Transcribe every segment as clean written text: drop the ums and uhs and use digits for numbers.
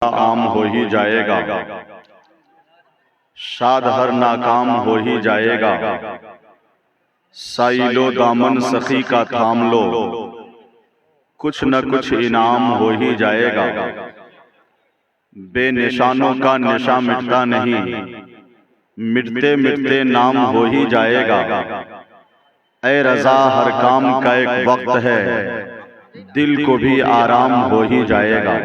काम हो ही जाएगा, शाद हर नाकाम हो ही जाएगा। साइलो दामन सखी का थाम लो, कुछ न कुछ इनाम हो ही जाएगा। बेनिशानों का निशा मिटता नहीं, मिटते मिटते नाम हो ही जाएगा। ऐ रज़ा हर काम का एक वक्त है, दिल को भी आराम हो ही जाएगा।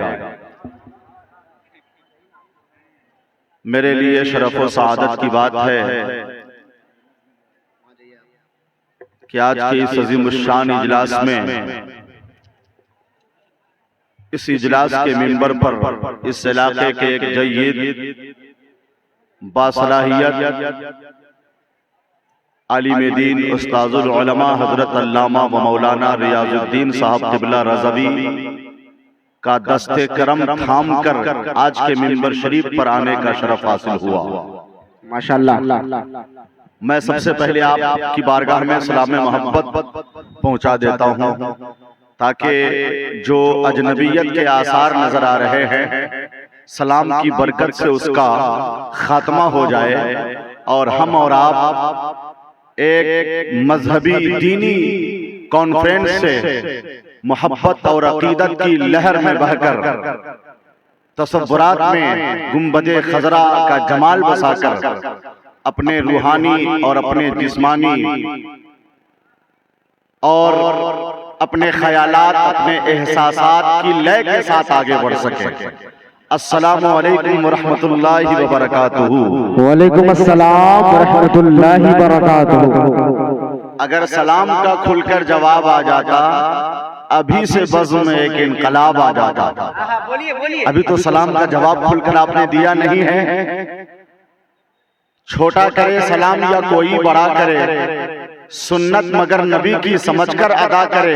मेरे लिए शरफ और सआदत की बात है कि आज के इस अज़ीमुश्शान इजलास में, इस इजलास के मिंबर पर इस इलाके के एक जय्यद बासलाहियत आलिम दीन उस्ताजुल उलमा हजरत अल्लामा व मौलाना रियाजुद्दीन साहब क़िबला रज़वी का दस्ते करम थाम कर आज के मिंबर शरीफ पर आने का शरफ हासिल हुआ। माशाअल्लाह। मैं सबसे पहले आपकी बारगाह में सलाम मोहब्बत पहुंचा देता हूं, ताकि जो अजनबियत के आसार नजर आ रहे हैं, सलाम की बरकत से उसका खात्मा हो जाए और हम और आप एक मजहबी दीनी कॉन्फ्रेंस से मोहब्बत और अकीदत की लहर में बहकर तसव्वुरात में गुंबदे खजरा का जमाल बसाकर अपने रूहानी और अपने जिस्मानी और अपने ख्यालात, अपने एहसासात की लय के साथ आगे बढ़ सके। अस्सलामु अलैकुम वरहमतुल्लाहि वबरकातुहू। वालेकुम अस्सलाम वरहमतुल्लाहि वबरकातुहू। अगर सलाम का खुलकर जवाब आ जाता, अभी से बज़्म में एक इनकलाब आ जाता। अभी तो सलाम का जवाब खुलकर आपने दिया नहीं है। छोटा करे सलाम या कोई बड़ा करे, सुन्नत मगर नबी की समझकर अदा करे।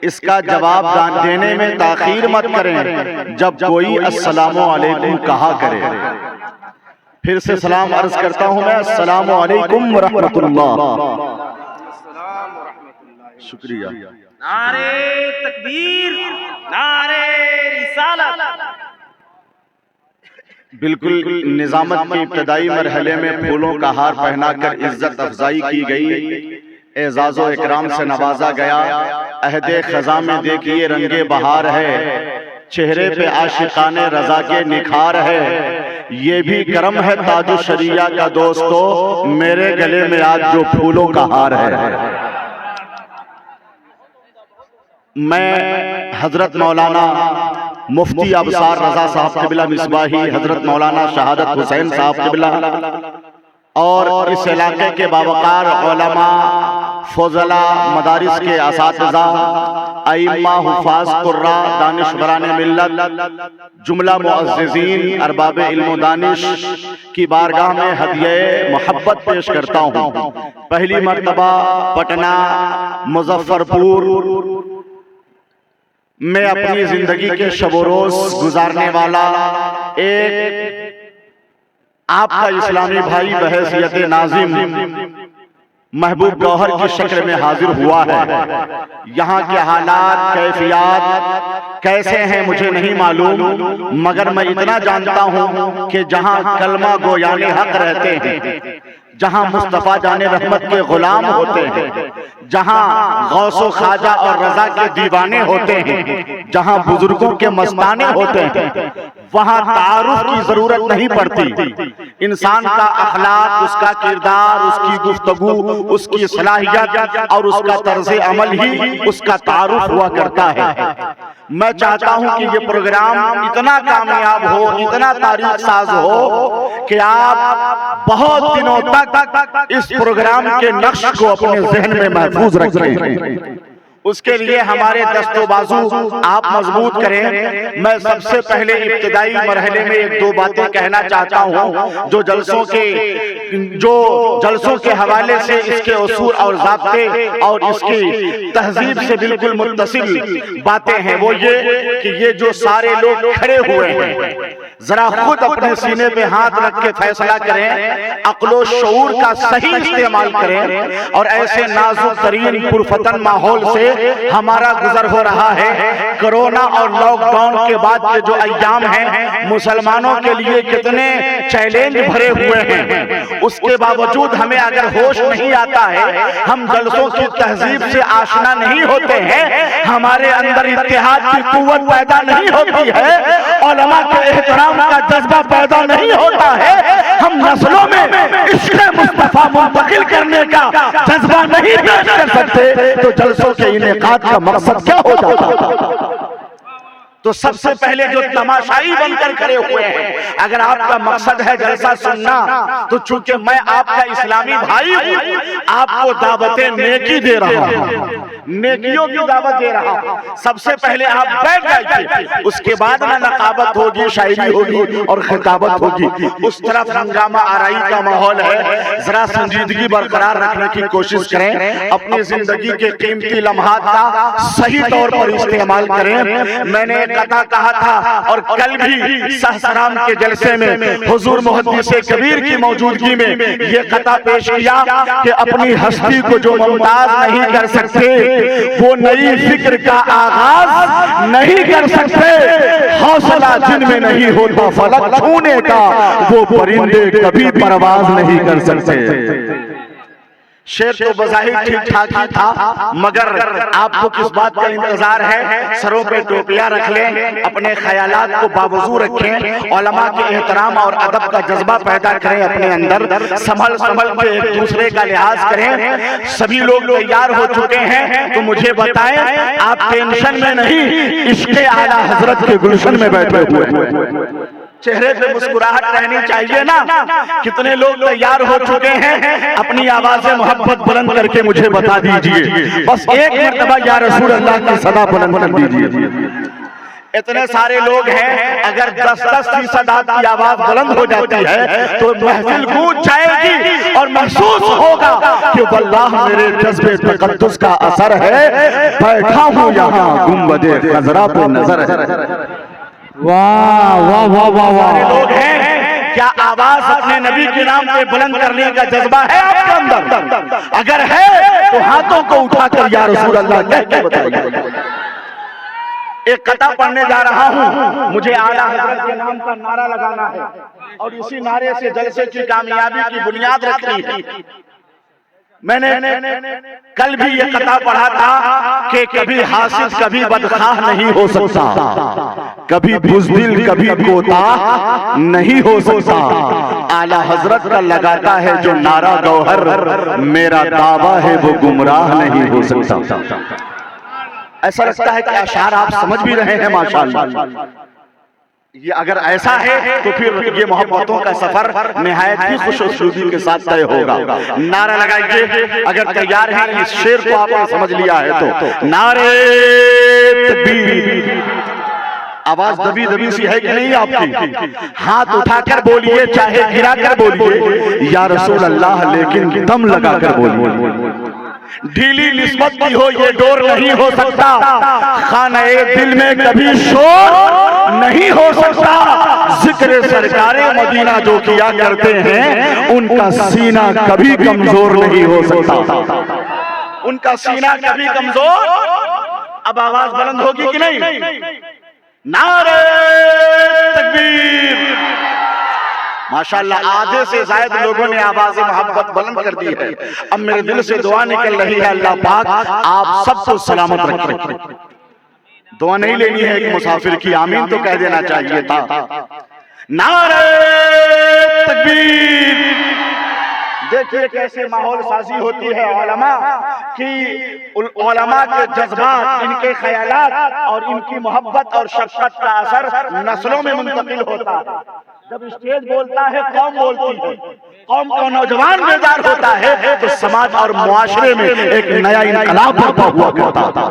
इसका जवाब देने में ताखीर मत करें, जब कोई अस्सलामु अलैकुम कहा करे। फिर से सलाम अर्ज करता हूं मैं, अस्सलामु अलैकुम वरहमतुल्लाह। शुक्रिया। नारे तकबीर, नारे रिसालत। बिल्कुल निजामत के इब्तदाई मरहले में फूलों का हार पहनाकर इज्जत अफजाई की गई, एजाज़ो इकराम से नवाजा गया। अहदे खज़ा में देखिए रंगे बहार है, चेहरे पे आशिकाने रजा के निखार है। ये भी करम है ताजु शरिया का दोस्तों, मेरे गले में आज जो फूलों का हार है। मैं हजरत मौलाना मुफ्ती अबसार रजा साहब क़िबला मिसबाही, हजरत मौलाना शहादत हुसैन साहब क़िबला और इस इलाके के बावकार उलमा, फज़ला, मदारिस के असातिज़ा, अइम्मा, हुफ़ाज़, कुर्रा, दानिशवराने मिल्लत, जुमला मुअज़्ज़िज़ीन, अरबाब इल्म व दानिश की बारगाह में हदिये मोहब्बत पेश करता हूँ। पहली मर्तबा पटना मुज़फ्फरपुर में अपनी जिंदगी के शब रोज गुजारने वाला एक आपका इस्लामी भाई बहैसियत नाज़िम महबूब गौहर की शक्ल में हाजिर हुआ है। यहाँ के हालात, कैफियत कैसे हैं मुझे नहीं मालूम, मगर मैं इतना जानता हूँ कि जहाँ कलमा गोयाने हक रहते हैं, जहाँ मुस्तफा जाने रहमत के गुलाम होते हैं, जहाँ गौसो ख्वाजा और रजा के दीवाने होते हैं, जहाँ बुजुर्गों के मस्ताने होते हैं, वहाँ तारुफ की जरूरत नहीं पड़ती। इंसान का अखलाक, उसका किरदार, उसकी गुफ्तगू, उसकी सलाहियत और उसका तर्ज़े अमल ही उसका तारुफ हुआ करता है। मैं चाहता हूं कि ये प्रोग्राम इतना कामयाब हो, इतना तारीख साज हो कि आप बहुत दिनों तक इस प्रोग्राम के नक्श को अपने जहन में महफूज रखें। उसके लिए हमारे दस्तो बाजू आप मजबूत करें। मैं सबसे पहले इब्तिदाई मरहले में एक दो बातें कहना चाहता हूं, जो जलसों के हवाले से इसके उसूल और ज़ाब्ते और इसकी तहजीब से बिल्कुल मुत्तसिल बातें हैं। वो ये कि ये जो सारे लोग खड़े हुए हैं, जरा खुद अपने सीने पे हाथ रख के फैसला करें, अक्लो शऊर का सही इस्तेमाल करें और ऐसे नाजुक तरीन पुरफतन माहौल से हमारा गुजर हो रहा है। कोरोना और लॉकडाउन के बाद के जो अय्याम हैं मुसलमानों के लिए कितने चैलेंज भरे हुए हैं, उसके बावजूद हमें अगर होश नहीं आता है, हम जलसों की तहजीब से आशना नहीं होते हैं, हमारे अंदर इत्तेहाद की कुव्वत पैदा नहीं होती है, उलमा के एहतराम का जज्बा पैदा नहीं होता है, हम नस्लों में इश्क़ मुस्तफा मुंतकिल करने का जज्बा नहीं पेश कर सकते, तो जलसों के इनेकाद का मकसद क्या हो जाता। तो सबसे पहले जो तमाशाई बनकर खड़े हुए हैं, अगर आपका मकसद है जलसा सुनना, तो चूंकि मैं आपका इस्लामी भाई हूं, आपको दावतें नेकी दे रहा हूं, नेकियों की दावत दे रहा हूं। सबसे पहले आप बैठ जाइए, उसके बाद ना नकाबत होगी, शायरी होगी और खिताबत होगी। उस तरफ हंगामा आराई का माहौल है, जरा संजीदगी बरकरार रखने की कोशिश करें, अपनी जिंदगी के कीमती लम्हात का सही तौर पर इस्तेमाल करें। मैंने कथा कहा था और कल भी सहसराम के जलसे में हुजूर मुहद्दिस कबीर की मौजूदगी में ये कथा पेश किया कि अपनी हस्ती को जो मुमताज नहीं कर सकते, वो नई फिक्र का आगाज नहीं कर सकते, हौसला जिनमें नहीं होता फलक छूने का, वो परिंदे कभी परवाज नहीं कर सकते। शेर तो बज़ाहिर ठीक ठाक ही था, मगर आपको किस बात का इंतजार है, सरों पे टोपियां रख लें, अपने ख्यालात को बावजू रखें, उलमा के एहतराम और अदब का जज्बा पैदा करें अपने अंदर, संभल संभल के एक दूसरे का लिहाज करें। सभी लोग तैयार हो चुके हैं तो मुझे बताएं, आप टेंशन में नहीं, इश्क़े आला हजरत के गुलशन में बैठे हुए हैं, चेहरे पे मुस्कुराहट रहनी चाहिए ना। कितने लोग तैयार हो चुके हैं, अपनी आवाजें मोहब्बत बुलंद करके मुझे बता दीजिए, बस एक मरतबा या रसूल अल्लाह की सदा बुलंद कर दीजिए। इतने सारे लोग हैं, अगर 10-10 की सदा की आवाज बुलंद हो जाती है तो महफिल गूंज जाएगी और महसूस होगा कि वल्लाह मेरे जज्बे तक़द्दुस का असर है, बैठा हूँ यहाँ गुंबदे खज़रा पे नजर है। वाह वाह वाह वाह वाह। लोग हैं, क्या आवाज अपने नबी के नाम पे बुलंद करने का जज्बा है आपके अंदर? अगर है तो हाथों को उठाकर या रसूल अल्लाह कह के बताइए। एक कथा पढ़ने जा रहा हूँ, मुझे आला हज़रत के नाम का नारा लगाना है और इसी नारे से जलसे की कामयाबी की बुनियाद रखनी है। मैंने कल भी ये कथा पढ़ा था कि कभी हासिद कभी बदखाह नहीं हो सकता, कभी बुज़दिल कभी कोताह नहीं हो सकता। आला हजरत का लगाता है जो नारा गौहर, मेरा दावा है वो गुमराह नहीं हो सकता। ऐसा लगता है कि अशार आप समझ भी रहे हैं माशाअल्लाह। ये अगर ऐसा है तो फिर ये मोहब्बतों का सफर निहायत ही खुशूसलूबी के साथ तय होगा। नारा लगाइए, अगर तैयार हैं, इस शेर को आपने समझ लिया है तो नारे तकबीर। आवाज दबी दबी सी है कि नहीं आपकी? हाथ उठाकर बोलिए, चाहे गिरा कर बोलिए, या रसूल अल्लाह, लेकिन दम लगा कर बोलिए। ढीली निस्बत की हो ये डोर नहीं हो सकता, खाने दिल में कभी शोर नहीं हो सकता। जिक्र सरकारे मदीना जो किया करते हैं, उनका सीना कभी कमजोर नहीं हो सकता, उनका सीना कभी कमजोर। अब आवाज बुलंद होगी कि नहीं? नारे तकबीर। माशाअल्लाह, आधे से ज्यादा लोगों ने आवाज़ मोहब्बत बुलंद कर दी है। अब मेरे दिल से दुआ निकल रही है, अल्लाह पाक आप सबको सलामत रखे। दुआ नहीं लेनी है कि मुसाफिर की, आमीन तो कह देना चाहिए था। नारे तकबीर। देखिए कैसे माहौल साजी होती है उलमा की, उलमा के जज्बात, इनके ख्यालात और इनकी मोहब्बत और शफ़क़त का असर नस्लों में मुंतकिल होता है। जब स्टेज बोलता है, कौम बोलती है, कौम का नौजवान बेदार होता है, तो समाज और मुआशरे में एक नया इनकलाब होता हुआ करता था।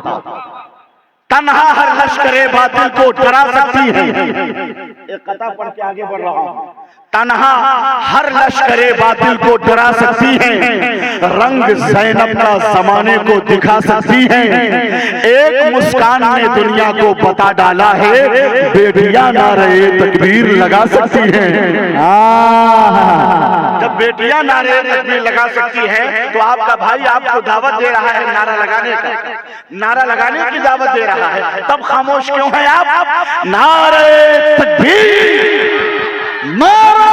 तन्हा हर लश्करे बातिल को डरा सकती है, एक कथा पढ़ के आगे बढ़ रहा हूं। तन्हा हर लश्करे बातिल को डरा सकती है, रंग ज़ैनब का जमाने को दिखा सकती है। एक मुस्कान ने दुनिया को बता डाला है, बेटियां नारे तकबीर लगा सकती हैं। जब बेटियां नारे तकबीर लगा सकती हैं तो आपका भाई आपको दावत दे रहा है नारा लगाने का, नारा लगाने की दावत दे रहा है, तब खामोश क्यों है आप? नारे तकबीर, नारा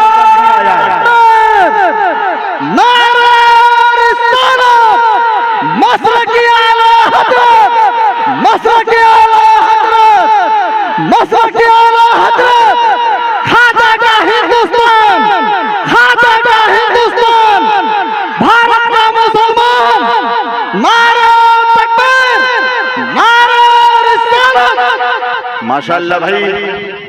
मसरकी आला हज़रत, मसरकी आला हज़रत, मसरकी आला हज़रत, खाजा का हिंदुस्तान, खाजा का हिंदुस्तान, भारत का मुसलमान, नारा तकबीर, नारा रिसालत। माशाअल्लाह भाई,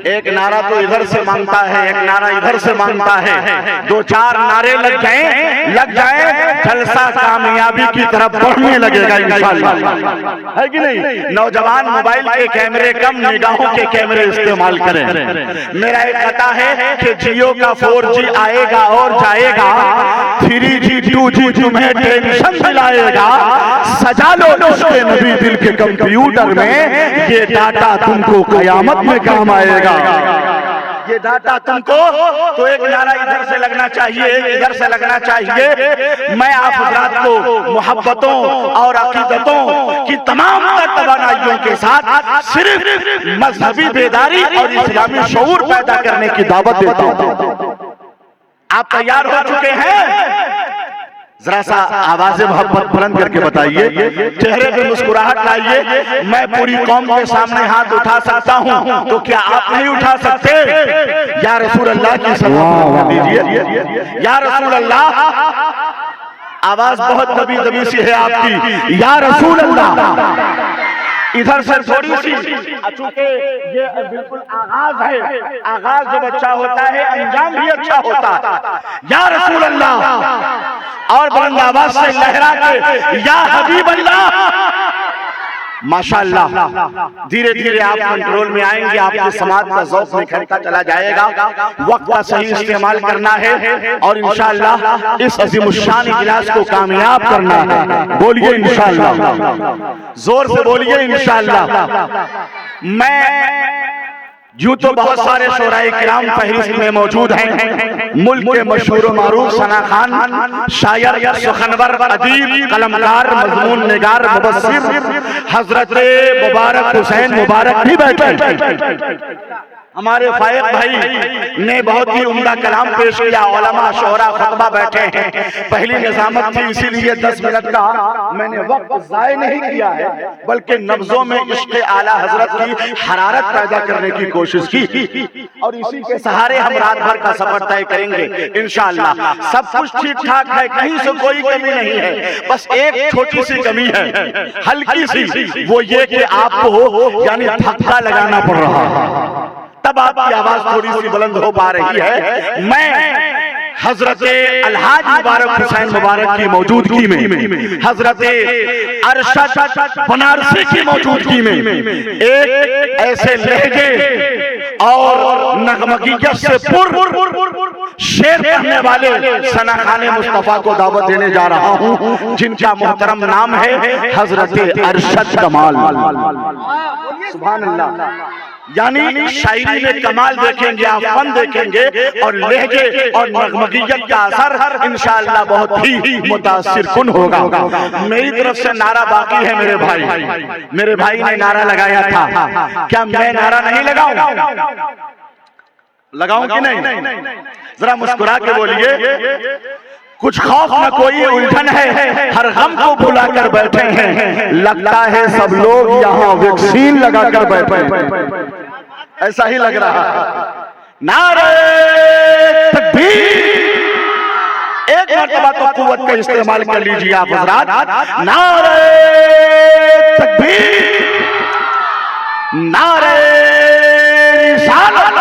एक नारा तो इधर से मांगता है, एक नारा इधर से मांगता है। दो चार नारे लग जाए जलसा कामयाबी की तरफ बढ़ने लगेगा इंशाअल्लाह, है कि नहीं? नौजवान मोबाइल के कैमरे कम, निगाहों के कैमरे इस्तेमाल करें। मेरा एक पता है कि जियो का 4G आएगा और जाएगा, 3G 2G तुम्हें टेंशन दिलाएगा। सजा लो उसके नबी दिल के कंप्यूटर में, ये डाटा तुमको कयामत में काम आएगा। ये डाटा तुमको, तो एक नारा इधर से लगना चाहिए, इधर से लगना चाहिए। मैं आप हज़रात को मोहब्बतों और अकीदतों की तमाम तवानाइयों के साथ सिर्फ मजहबी बेदारी और इस्लामी शऊर पैदा करने की दावत देता हूं। आप तैयार हो चुके हैं? जरा सा आवाज़ें मोहब्बत बुलंद करके बताइए, चेहरे पे मुस्कुराहट लाइए। मैं पूरी कौम के सामने हाथ उठा सकता हूं, तो क्या आप नहीं उठा सकते? या रसूल अल्लाह की सलाम कर दीजिए। या रसूल अल्लाह, आवाज बहुत दबी दबी सी है आपकी। या रसूल अल्लाह, इधर से थोड़ी सी, चूंकि ये बिल्कुल आगाज है, आगाज जब अच्छा होता है अंजाम भी अच्छा होता है। या रसूल अल्लाह, और बुलंद आवाज से लहरा के या हबीब अल्लाह। माशाअल्लाह, धीरे धीरे आप कंट्रोल में आएंगे, आपके समाज का ज़ौक़ निखरता चला जाएगा। वक्त का सही इस्तेमाल करना है और इंशाअल्लाह इस अज़ीमुश्शान इजलास को कामयाब करना है। बोलिए इंशाअल्लाह, जोर से बोलिए इंशाअल्लाह। मैं यूं तो बहुत सारे शोराए किराम फहरिस्त में मौजूद हैं। मुल्क के मशहूर मारूफ सना खान, शायर, सुखनवर, अदीब, कलमकार, मजमून निगार, मुबस्सिर हजरत मुबारक हुसैन मुबारक भी बैठे। हमारे फायक भाई ने बहुत ही उम्दा कलाम पेश किया। उलमा शोरा खुतबा बैठे हैं। पहली निजामत थी, इसीलिए 10 मिनट का मैंने वक्त ज़ाय नहीं किया है, बल्कि नब्जों में इश्क़ आला हजरत की हरारत पैदा करने की कोशिश की, और इसी के सहारे हम रात भर का सफर तय करेंगे इंशाअल्लाह। सब कुछ ठीक ठाक है, कहीं से कोई कमी नहीं है, बस एक छोटी सी कमी है, हल्की सी, वो ये कि आपको यानी धक्का लगाना पड़ रहा है, तब आपकी आवाज थोड़ी सी बुलंद हो पा रही है। मैं हजरत अलहाज मुबारक हुसैन मुबारक की मौजूदगी में, हजरत अरशद बनारसी की मौजूदगी में एक ऐसे लहजे और नगमगीयत से शेर पढ़ने वाले सना खाने मुस्तफा को दावत देने जा रहा हूँ, जिनका मोहतरम नाम है हजरत अरशद कमाल। सुभान अल्लाह। यानी शायरी में कमाल देखेंगे, आप फन देखेंगे, और लहजे और नगमगीयत का असर इंशाअल्लाह बहुत ही मुतासिर कुन होगा। मेरी तरफ से नारा बाकी है मेरे भाई। मेरे भाई ने नारा लगाया था, क्या मैं नारा नहीं लगाऊं कि नहीं? जरा मुस्कुरा के बोलिए। कुछ खौफ न कोई उलझन है, हर गम को भुला कर बैठे हैं, लगता है सब लोग यहाँ वैक्सीन लगा कर बैठे। ऐसा ही लग रहा है। नारे तकबीर, एक मरतबा तो कुव्वत का इस्तेमाल कर लीजिए आप हज़रात। नारे तकबीर, नारे रिसालत,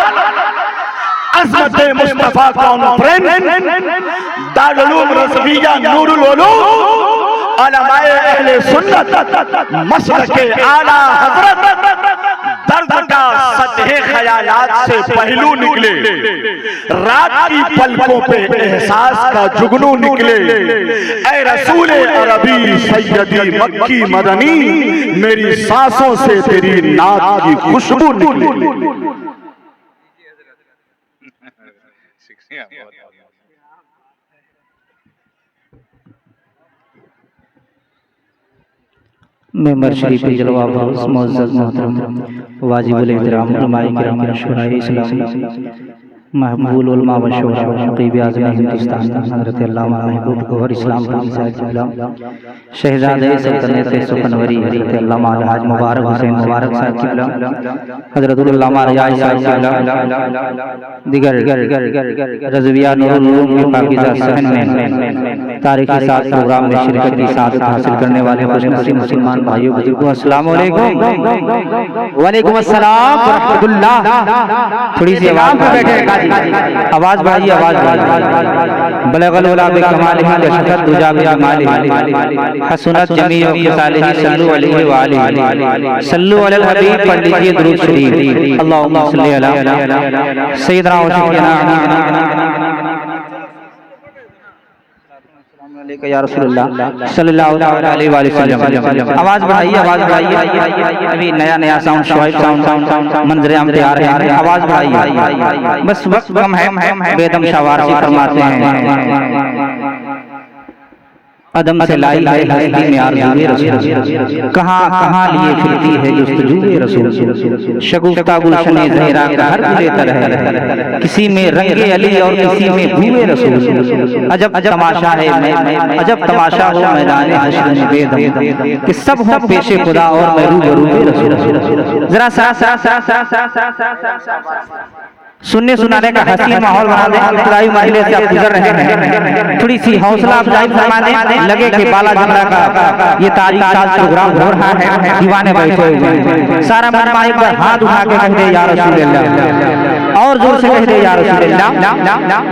अज़मत मुस्तफा कॉन्फ्रेंस, दारुल उलूम रज़विया नूरुल उलूम, उलमाए अहले सुन्नत, मसलके आला हज़रत, दर्द का सतह ख्यालात से पहलू निकले, रात की पलकों पे एहसास का जुगनू निकले। ऐ रसूल अरबी सैयदी मक्की मदनी, मेरी सांसों से तेरी नात की खुशबू निकले। मेंबर शरीफ जलवा बरोस मुअज़्ज़ज़ मोहतरम वाजिबुल एहतराम उलमाए किराम शुराए इस्लाम महबूब उलमा व शुरा नक़ीब आज़म हिंदुस्तान हज़रत अल्लामा महबूब गौहर इस्लाम शहज़ादे सल्तनत सुखनवरी हज़रत अल्लामा अलहाज मुबारक हुसैन मुबारक साहब किबला, हज़रत अल्लामा रजाई साहब किबला, दिगर रज़विया नूरुल उलूम के पाकीज़ा सहन में तारीख़ी साथ प्रोग्राम में शिरकत की सादत हासिल करने वाले खुशनसीब मुसलमान भाइयों बुजुर्गों, अस्सलाम वालेकुम। वालेकुम अस्सलाम व रहमतुल्लाह। थोड़ी सी आवाज़ में बैठे, आवाज़ बढ़ाइए, आवाज़ बढ़ाइए। बलगल उला बिकमालिही कशफत दुजा बिजमालिही हसनत जमीउ ख़िसालिही सल्लु अलैहि व आलिहि सल्लु अलल हबीब। पढ़ लीजिए दुरूद शरीफ। अल्लाहुम्मा सल्लि अला सय्यिदना व सय्यिदना या रसूलुल्लाह सल्लल्लाहु अलैहि वसल्लम। आवाज बढ़ाइए, आवाज बढ़ाइए। अभी नया नया साउंड शुआइब साउंड मंजरे हम तैयार हैं, आवाज बढ़ाइए। बस वक्त कम है, बेदम शवार फरमाते हैं अदम से लाई है हस्ती में आरज़ूए रसूल, कहाँ कहाँ लिए फिरती है जुस्तजूए रसूल। शगुफ्ता गुलशने ज़हरा का हर लेतर है, किसी में रंगे अली और किसी में भूए रसूल। अजब तमाशा है, अजब तमाशा हो मैदान हश्र में बेदम, कि सब हो पेशे खुदा और मैं रूबरूए रसूल। जरा सुनने सुनाने का हसीन माहौल बना दें। इब्तदाई माइले से आप गुजर रहे हैं, थोड़ी सी हौसला अफजाई फरमा दें। लगे कि बाला जमरा का ये तारीख साज प्रोग्राम हो रहा है, दीवाने बैठे हुए हैं। सारा मनमा एक बार हाथ उठा के कह दे या रसूल अल्लाह, और जोर से कह दे या रसूल अल्लाह।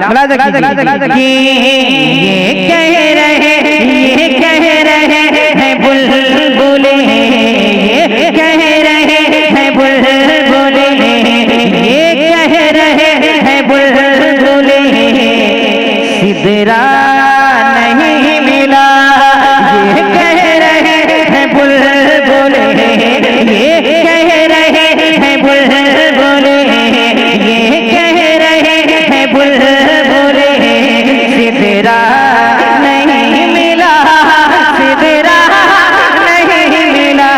मुलाज़ा कीजिए, ये कह रहे हैं बुलबुलें, ये कह रहे हैं बुलबुलें, ये कह रहे हैं बुलबुलें, सिदरा नहीं मिला। ये कह रहे हैं बुलबुलें, ये कह रहे हैं बुलबुलें, ये कह रहे हैं बुलबुलें, सिदरा नहीं मिला, सिदरा नहीं मिला।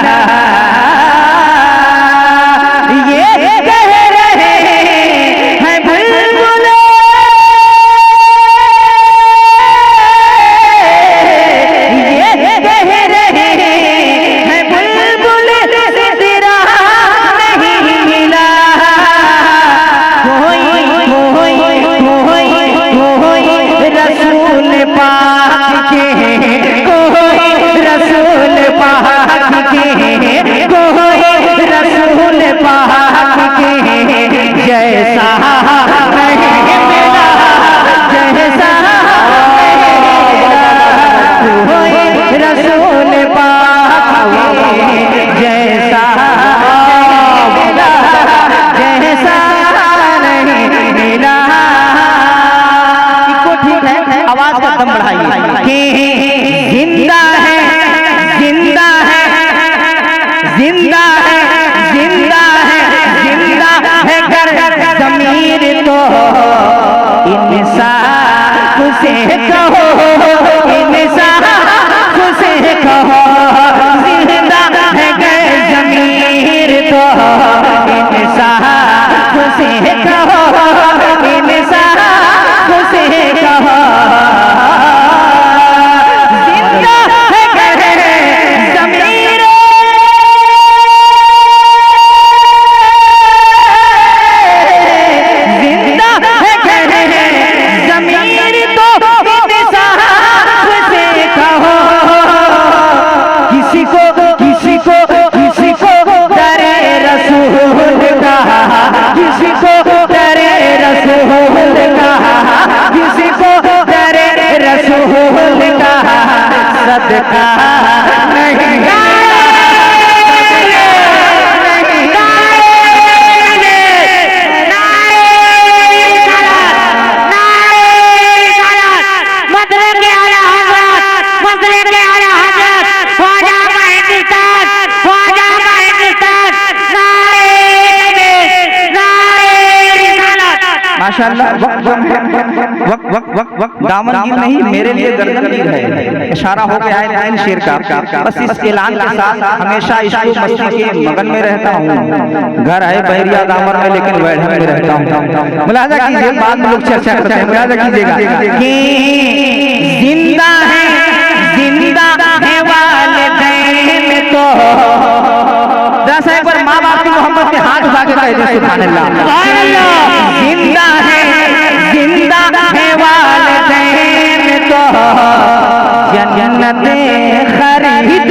माशाअल्लाह वक्त वक्त वक्त वक्त वक्त दामन गिर नहीं मेरे लिए गर्दन गिर है। इशारा हो गया है टाइम शेर का। बस इस ऐलान के साथ हमेशा इश्क मस्ती के मगन में रहता हूँ। घर है बहरिया दामर में लेकिन वैढ़ में रहता हूँ। मुलाजा कीजिए, बाद में लोग चर्चा करते हैं। मुलाजा कीजिएगा कि जिंदा है वालिदैन तो जैसा एक बार माँ बाप की मोहब्बत के हाथ उठा के कह दे सुभान अल्लाह। जिंदा है वालिदैन तो जन्नत खरीद